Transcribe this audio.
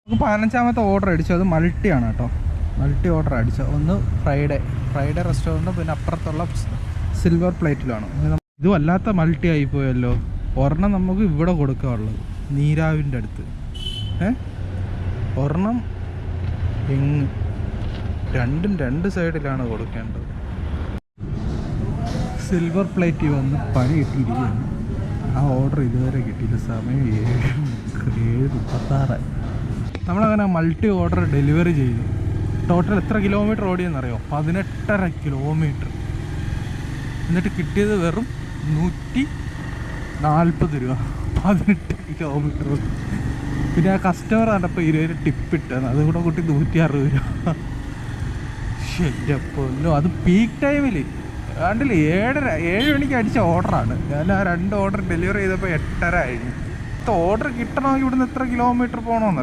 നമുക്ക് 15ാമത്തെ ഓർഡർ അടിച്ചു. അത് മൾട്ടിയാണ് കേട്ടോ. മൾട്ടി ഓർഡർ അടിച്ചത്. ഒന്ന് ഫ്രൈഡേ റെസ്റ്റോറൻറ്റും പിന്നെ അപ്പുറത്തുള്ള സിൽവർ പ്ലേറ്റിലാണ്. ഇത് വല്ലാത്ത മൾട്ടി ആയിപ്പോയല്ലോ. ഒരെണ്ണം നമുക്ക് ഇവിടെ കൊടുക്കാനുള്ളത് നീരാവിൻ്റെ അടുത്ത്. ഒരെണ്ണം രണ്ടും രണ്ട് സൈഡിലാണ് കൊടുക്കേണ്ടത്. സിൽവർ പ്ലേറ്റ് വന്ന് പണി കിട്ടിയിരിക്കുകയാണ്. ആ ഓർഡർ ഇതുവരെ കിട്ടിയില്ല. സമയം 7:36. നമ്മളങ്ങനെ മൾട്ടി ഓർഡർ ഡെലിവറി ചെയ്തു. ടോട്ടൽ എത്ര കിലോമീറ്റർ ഓടിയെന്നറിയോ? 18.5 കിലോമീറ്റർ. എന്നിട്ട് കിട്ടിയത് വെറും 140 രൂപ. 18 കിലോമീറ്റർ. പിന്നെ ആ കസ്റ്റമർ കണ്ടപ്പോൾ 20 ടിപ്പ് ഇട്ടാണ്. അതും കൂടെ കൂട്ടി 160 രൂപ. ശരിയപ്പോല്ലോ. അത് പീക്ക് ടൈമിൽ കണ്ടില്ലേ? 7 മണിക്ക് അടിച്ച ഓർഡറാണ്. ഞാൻ ആ 2 ഓർഡർ ഡെലിവറി ചെയ്തപ്പോൾ 8:30 കഴിഞ്ഞു. ഓർഡർ കിട്ടണമെങ്കിൽ ഇവിടുന്ന് എത്ര കിലോമീറ്റർ പോകണമെന്ന്